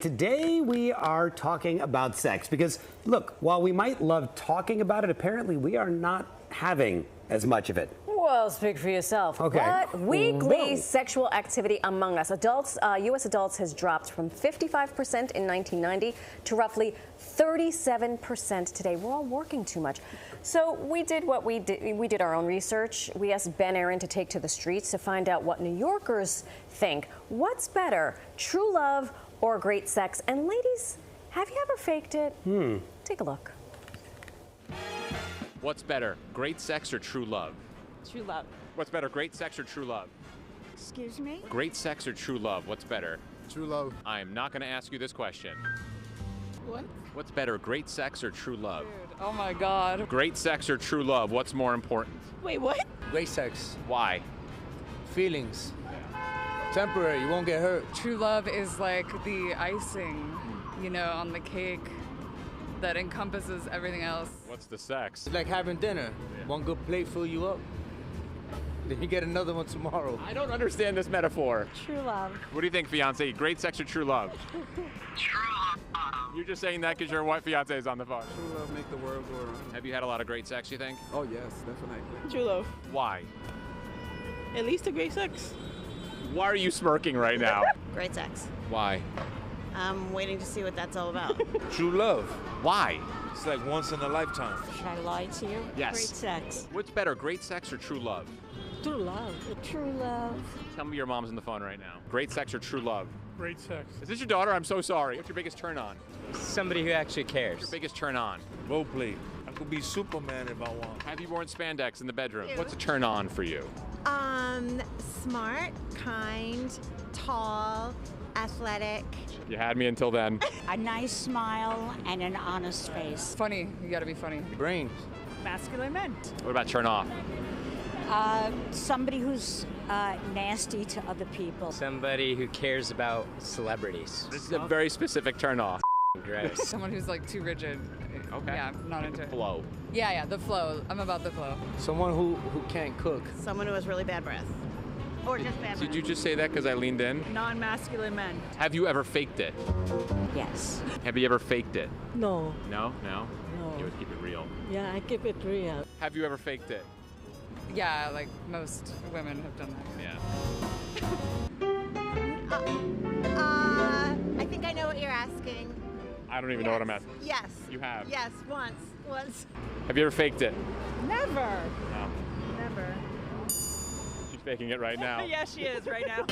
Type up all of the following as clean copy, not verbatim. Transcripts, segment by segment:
Today we are talking about sex because, look, while we might love talking about it, apparently we are not having as much of it. Well, speak for yourself. Okay. But weekly sexual activity among us adults, U.S. adults, has dropped from 55% in 1990 to roughly 37% today. We're all working too much. So we did what we did. We did our own research. We asked Ben Aaron to take to the streets to find out what New Yorkers think. What's better, true love or great sex? And ladies, have you ever faked it? Take a look. What's better, great sex or true love? True love. What's better, great sex or true love? Excuse me? Great sex or true love? What's better? True love. I am not going to ask you this question. What? What's better, great sex or true love? Dude, oh my God. Great sex or true love? What's more important? Wait, what? Great sex. Why? Feelings. Temporary, you won't get hurt. True love is like the icing, you know, on the cake that encompasses everything else. What's the sex? It's like having dinner. One good plate fill you up. Then you get another one tomorrow. I don't understand this metaphor. True love. What do you think, fiance? Great sex or true love? True love. You're just saying that because your wife fiance is on the phone. True love make the world go around. Have you had a lot of great sex, you think? Oh yes, definitely. True love. Why? At least a great sex. Why are you smirking right now? Great sex. Why? I'm waiting to see what that's all about. True love. Why? It's like once in a lifetime. Should I lie to you? Yes. Great sex. What's better, great sex or true love? True love. True love. Tell me your mom's on the phone right now. Great sex or true love? Great sex. Is this your daughter? I'm so sorry. What's your biggest turn on? Somebody who actually What's cares. your biggest turn on? Role play. I could be Superman if I want. Have you worn spandex in the bedroom? What's a turn on for you? Smart, kind, tall, athletic. You had me until then. A nice smile and an honest face. Funny, you gotta be funny. Brains. Masculine men. What about turn off? Somebody who's nasty to other people. Somebody who cares about celebrities. This is a very specific turn off. Gross. Someone who's like too rigid. Okay. Yeah, I'm not into it. Flow. Yeah, the flow. I'm about the flow. Someone who can't cook. Someone who has really bad breath. Or just bad breath. Did you just say that because I leaned in? Non-masculine men. Have you ever faked it? Yes. Have you ever faked it? No. No? No? No. You would keep it real. Yeah, I keep it real. Have you ever faked it? Yeah, like most women have done that. Yeah. I think I know what you're asking. I don't even know what I'm asking. Yes. You have? Yes, once. Have you ever faked it? Never. No. Never. She's faking it right now. Yeah, she is right now.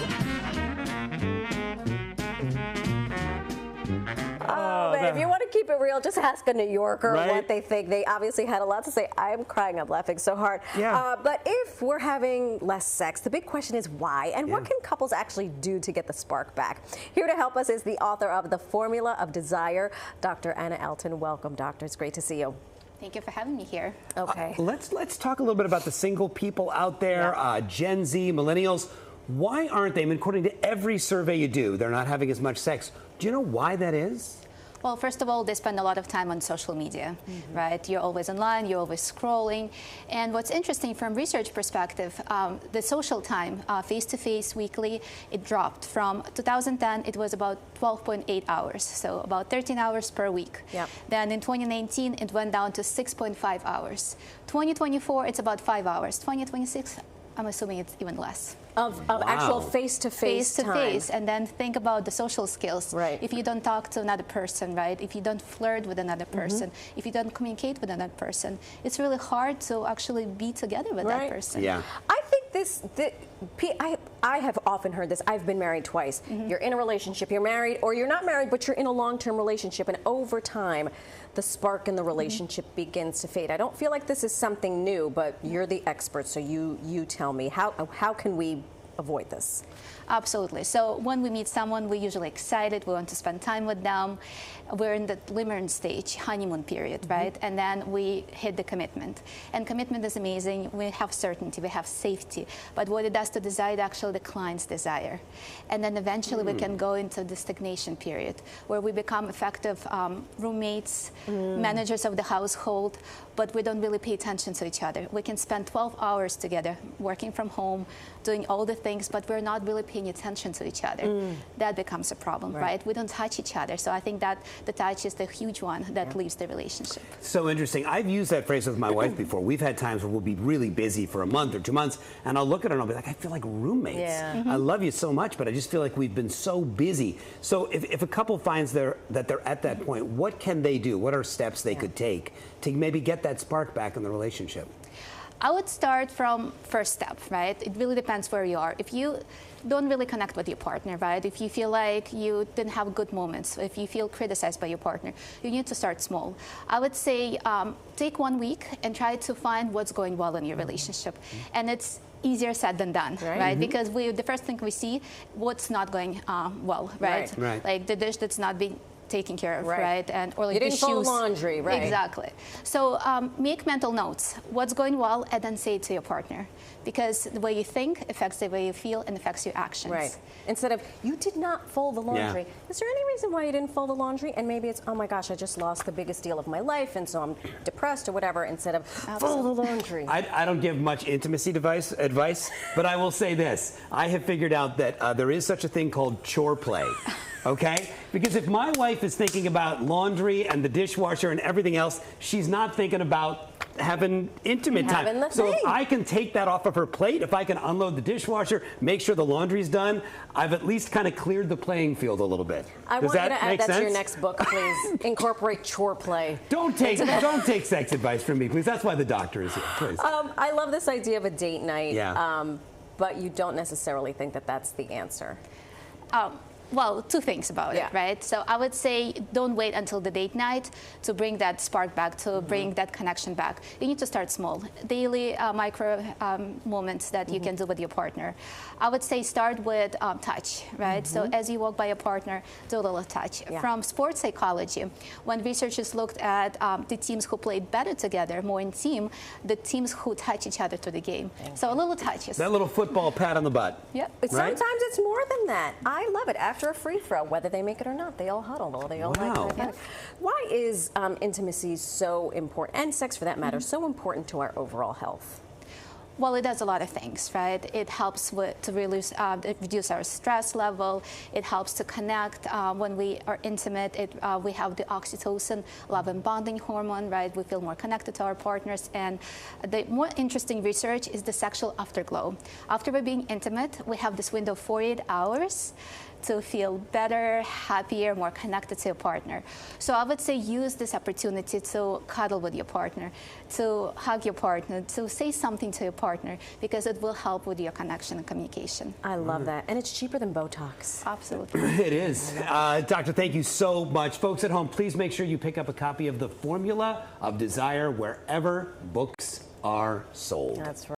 Oh, man, if you want to keep it real, just ask a New Yorker Right? what they think. They obviously had a lot to say. I'm crying. I'm laughing so hard. Yeah. But if we're having less sex, the big question is why? And what can couples actually do to get the spark back? Here to help us is the author of The Formula of Desire, Dr. Anna Elton. Welcome, doctor. It's great to see you. Thank you for having me here. Okay. Let's talk a little bit about the single people out there, Gen Z, millennials. Why aren't they? I mean, according to every survey you do, they're not having as much sex. Do you know why that is? Well, first of all, they spend a lot of time on social media, right? You're always online, you're always scrolling. And what's interesting from research perspective, the social time, face-to-face weekly, it dropped. From 2010, it was about 12.8 hours, so about 13 hours per week. Yep. Then in 2019, it went down to 6.5 hours. 2024, it's about 5 hours. 2026, I'm assuming it's even less. Of actual face-to-face time. Face-to-face, and then think about the social skills. Right. If you don't talk to another person, right? If you don't flirt with another person, if you don't communicate with another person, it's really hard to actually be together with that person. Yeah. I think I have often heard this. I've been married twice. You're in a relationship, you're married, or you're not married, but you're in a long-term relationship, and over time, the spark in the relationship begins to fade. I don't feel like this is something new, but you're the expert, so you tell me, how can we avoid this? Absolutely. So when we meet someone, we're usually excited. We want to spend time with them. We're in the limerence stage, honeymoon period, right? And then we hit the commitment. And commitment is amazing. We have certainty, we have safety. But what it does to desire, it actually declines desire. And then eventually we can go into the stagnation period, where we become effective roommates, managers of the household, but we don't really pay attention to each other. We can spend 12 hours together, working from home, doing all the things, but we're not really paying attention to each other. That becomes a problem, right? We don't touch each other. So I think that the touch is the huge one that leaves the relationship. So interesting. I've used that phrase with my wife before. We've had times where we'll be really busy for a month or 2 months, and I'll look at her and I'll be like, I feel like roommates. Yeah. I love you so much, but I just feel like we've been so busy. So if a couple finds that they're at that point, what can they do? What are steps they could take to maybe get that spark back in the relationship? I would start from first step, right? It really depends where you are. If you don't really connect with your partner, right? If you feel like you didn't have good moments, if you feel criticized by your partner, you need to start small. I would say take 1 week and try to find what's going well in your relationship. And it's easier said than done, right? Because the first thing we see, what's not going well, right? Like the dish that's not being taken care of, right? And or like you didn't the fold shoes. laundry, right? Exactly. So make mental notes. What's going well, and then say it to your partner, because the way you think affects the way you feel and affects your actions. Right. Instead of, you did not fold the laundry. Yeah. Is there any reason why you didn't fold the laundry? And maybe it's, oh my gosh, I just lost the biggest deal of my life, and so I'm depressed or whatever. Instead of fold the laundry. I don't give much intimacy advice, but I will say this: I have figured out that there is such a thing called chore play. Okay? Because if my wife is thinking about laundry and the dishwasher and everything else, she's not thinking about having intimate time. So if I can take that off of her plate, if I can unload the dishwasher, make sure the laundry's done, I've at least kind of cleared the playing field a little bit. I want you to add that to your next book, please. Incorporate chore play. Don't take sex advice from me, please. That's why the doctor is here, please. I love this idea of a date night, Yeah. but you don't necessarily think that that's the answer. Well, two things about it, right? So I would say don't wait until the date night to bring that spark back, to bring that connection back. You need to start small. Daily micro moments that you can do with your partner. I would say start with touch, right? So as you walk by your partner, do a little touch. From sports psychology, when researchers looked at the teams who played better together, more in team, the teams who touch each other through the game. So a little touches. That little football pat on the butt. Yep. Sometimes it's more than that. I love it. After a free throw, whether they make it or not, they all huddle or they all like. Why is intimacy so important, and sex for that matter, so important to our overall health? Well, it does a lot of things, right? It helps to reduce our stress level. It helps to connect when we are intimate. We have the oxytocin, love and bonding hormone, right? We feel more connected to our partners. And the more interesting research is the sexual afterglow. After we're being intimate, we have this window of 48 hours to feel better, happier, more connected to your partner. So I would say use this opportunity to cuddle with your partner, to hug your partner, to say something to your partner, because it will help with your connection and communication. I love that. And it's cheaper than Botox. Absolutely. It is. Doctor, thank you so much. Folks at home, please make sure you pick up a copy of The Formula of Desire wherever books are sold. That's right.